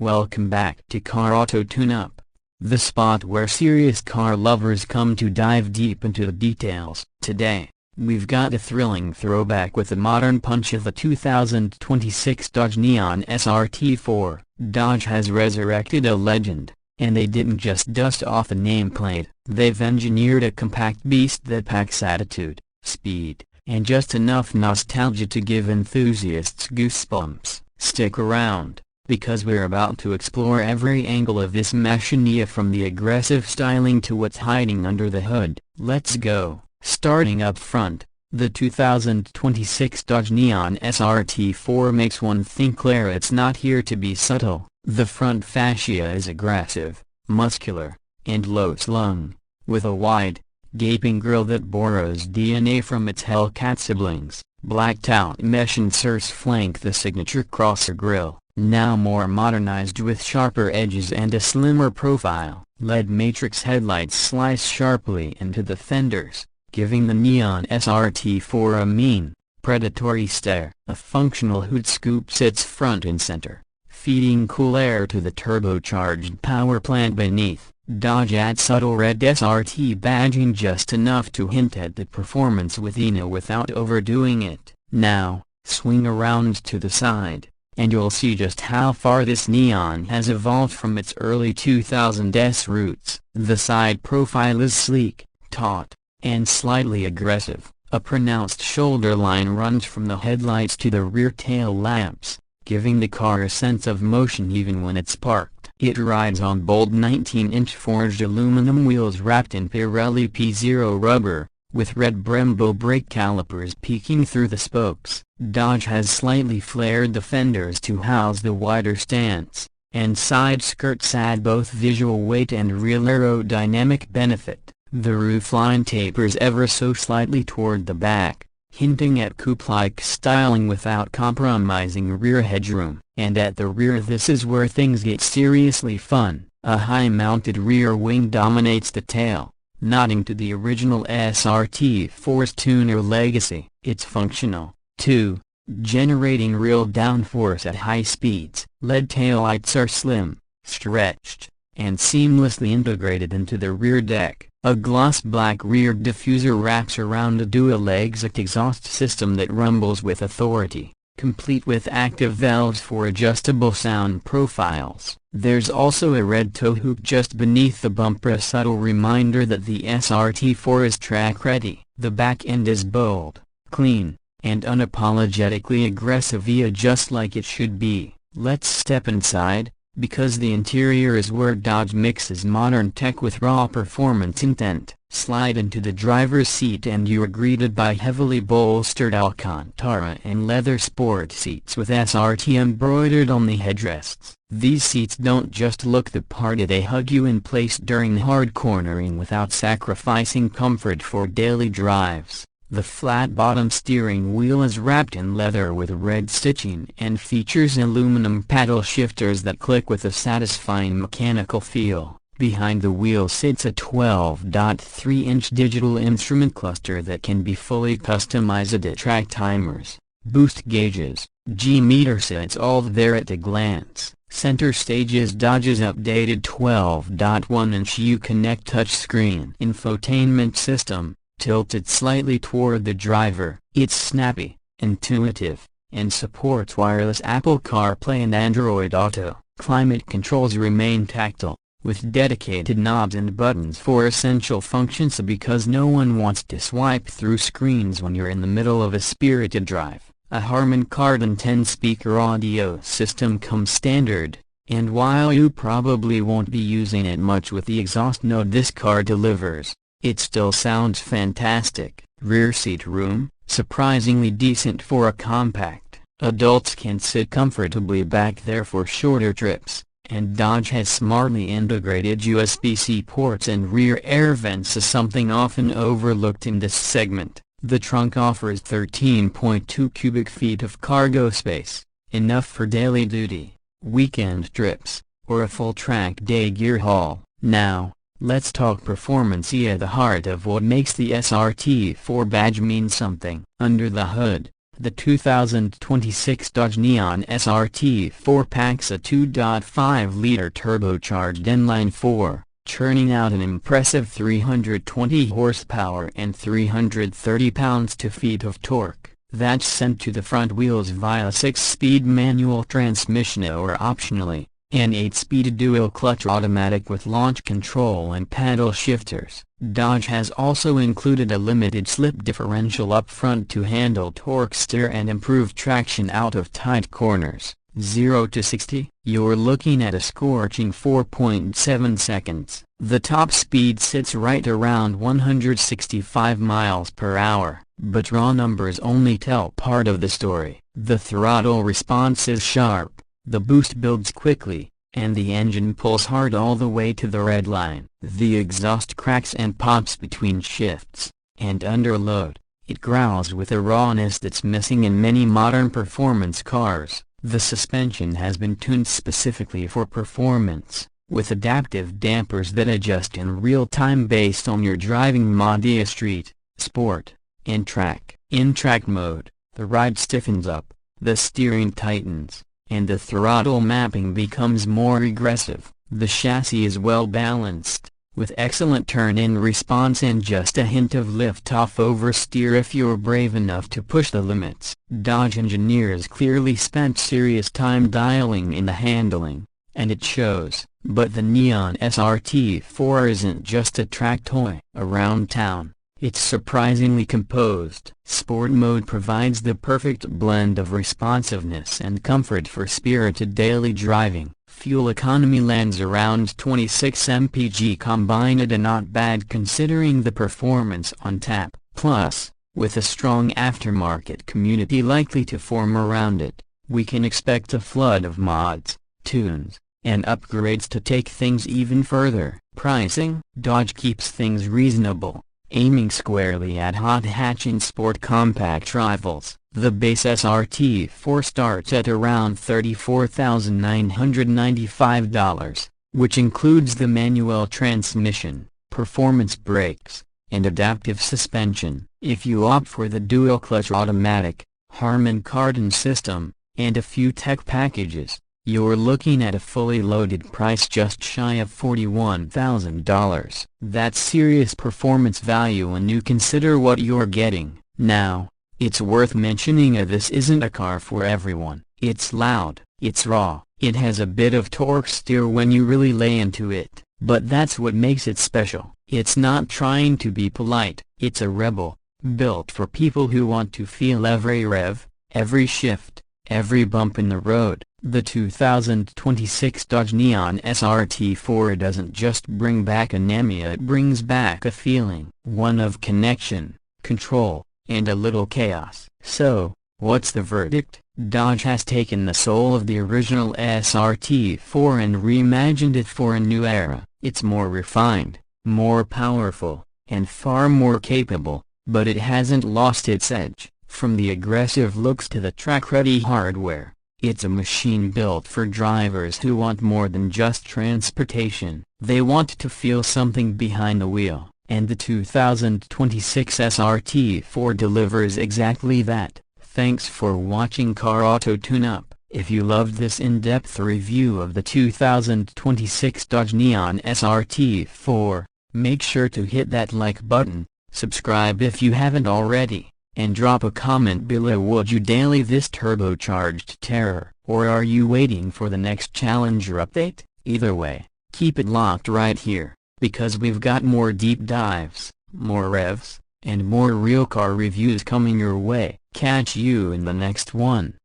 Welcome back to Car Auto Tune-Up, the spot where serious car lovers come to dive deep into the details. Today, we've got a thrilling throwback with a modern punch of the 2026 Dodge Neon SRT-4. Dodge has resurrected a legend, and they didn't just dust off a nameplate, they've engineered a compact beast that packs attitude, speed, and just enough nostalgia to give enthusiasts goosebumps. Stick around, because we're about to explore every angle of this machina, from the aggressive styling to what's hiding under the hood. Let's go. Starting up front, the 2026 Dodge Neon SRT-4 makes one think clear it's not here to be subtle. The front fascia is aggressive, muscular, and low-slung, with a wide, gaping grille that borrows DNA from its Hellcat siblings. Blacked-out mesh inserts flank the signature crosser grille, now more modernized with sharper edges and a slimmer profile. LED matrix headlights slice sharply into the fenders, giving the Neon SRT-4 a mean, predatory stare. A functional hood scoop sits front and center, feeding cool air to the turbocharged power plant beneath. Dodge adds subtle red SRT badging, just enough to hint at the performance within without overdoing it. Now, swing around to the side, and you'll see just how far this Neon has evolved from its early 2000s roots. The side profile is sleek, taut, and slightly aggressive. A pronounced shoulder line runs from the headlights to the rear tail lamps, giving the car a sense of motion even when it's parked. It rides on bold 19-inch forged aluminum wheels wrapped in Pirelli P0 rubber, with red Brembo brake calipers peeking through the spokes. Dodge has slightly flared the fenders to house the wider stance, and side skirts add both visual weight and real aerodynamic benefit. The roofline tapers ever so slightly toward the back, hinting at coupe-like styling without compromising rear headroom. And at the rear, this is where things get seriously fun. A high-mounted rear wing dominates the tail, nodding to the original SRT-4's tuner legacy. It's functional, too, generating real downforce at high speeds. LED taillights are slim, stretched, and seamlessly integrated into the rear deck. A gloss black rear diffuser wraps around a dual-exit exhaust system that rumbles with authority, complete with active valves for adjustable sound profiles. There's also a red tow hook just beneath the bumper, a subtle reminder that the SRT-4 is track-ready. The back end is bold, clean, and unapologetically aggressive, just like it should be. Let's step inside, because the interior is where Dodge mixes modern tech with raw performance intent. Slide into the driver's seat and you're greeted by heavily bolstered Alcantara and leather sport seats with SRT embroidered on the headrests. These seats don't just look the part, they hug you in place during hard cornering without sacrificing comfort for daily drives. The flat-bottom steering wheel is wrapped in leather with red stitching and features aluminum paddle shifters that click with a satisfying mechanical feel. Behind the wheel sits a 12.3-inch digital instrument cluster that can be fully customized at track timers, boost gauges, G-meter, so it's all there at a glance. Center stage is Dodge's updated 12.1-inch Uconnect touchscreen infotainment system, tilted slightly toward the driver. It's snappy, intuitive, and supports wireless Apple CarPlay and Android Auto. Climate controls remain tactile, with dedicated knobs and buttons for essential functions, because no one wants to swipe through screens when you're in the middle of a spirited drive. A Harman Kardon 10-speaker audio system comes standard, and while you probably won't be using it much with the exhaust note this car delivers, it still sounds fantastic. Rear seat room, surprisingly decent for a compact. Adults can sit comfortably back there for shorter trips, and Dodge has smartly integrated USB-C ports and rear air vents, as something often overlooked in this segment. The trunk offers 13.2 cubic feet of cargo space, enough for daily duty, weekend trips, or a full track day gear haul. Now, let's talk performance, the heart of what makes the SRT-4 badge mean something. Under the hood, The 2026 Dodge Neon SRT-4 packs a 2.5-liter turbocharged inline-4, churning out an impressive 320 horsepower and 330 pounds-feet of torque. That's sent to the front wheels via 6-speed manual transmission or optionally, an 8-speed dual-clutch automatic with launch control and paddle shifters. Dodge has also included a limited slip differential up front to handle torque steer and improve traction out of tight corners. 0 to 60, you're looking at a scorching 4.7 seconds. The top speed sits right around 165 miles per hour, but raw numbers only tell part of the story. The throttle response is sharp, the boost builds quickly, and the engine pulls hard all the way to the red line. The exhaust cracks and pops between shifts, and under load, it growls with a rawness that's missing in many modern performance cars. The suspension has been tuned specifically for performance, with adaptive dampers that adjust in real time based on your driving mode: Street, Sport, and Track. In track mode, the ride stiffens up, the steering tightens, and the throttle mapping becomes more aggressive. The chassis is well balanced, with excellent turn-in response and just a hint of lift-off oversteer if you're brave enough to push the limits. Dodge engineers clearly spent serious time dialing in the handling, and it shows. But the Neon SRT-4 isn't just a track toy. Around town, it's surprisingly composed. Sport mode provides the perfect blend of responsiveness and comfort for spirited daily driving. Fuel economy lands around 26 mpg combined, and not bad considering the performance on tap. Plus, with a strong aftermarket community likely to form around it, we can expect a flood of mods, tunes, and upgrades to take things even further. Pricing: Dodge keeps things reasonable, aiming squarely at hot hatch and sport compact rivals. The base SRT-4 starts at around $34,995, which includes the manual transmission, performance brakes, and adaptive suspension. If you opt for the dual-clutch automatic, Harman Kardon system, and a few tech packages, you're looking at a fully loaded price just shy of $41,000. That's serious performance value when you consider what you're getting. Now, it's worth mentioning this isn't a car for everyone. It's loud, it's raw, it has a bit of torque steer when you really lay into it, but that's what makes it special. It's not trying to be polite, it's a rebel, built for people who want to feel every rev, every shift, every bump in the road. The 2026 Dodge Neon SRT-4 doesn't just bring back a NEMIA, it brings back a feeling. One of connection, control, and a little chaos. So, what's the verdict? Dodge has taken the soul of the original SRT-4 and reimagined it for a new era. It's more refined, more powerful, and far more capable, but it hasn't lost its edge. From the aggressive looks to the track-ready hardware, it's a machine built for drivers who want more than just transportation. They want to feel something behind the wheel, and the 2026 SRT-4 delivers exactly that. Thanks for watching Car Auto Tune-Up. If you loved this in-depth review of the 2026 Dodge Neon SRT-4, make sure to hit that like button, subscribe if you haven't already, and drop a comment below. Would you daily this turbocharged terror, or are you waiting for the next Challenger update? Either way, keep it locked right here, because we've got more deep dives, more revs, and more real car reviews coming your way. Catch you in the next one.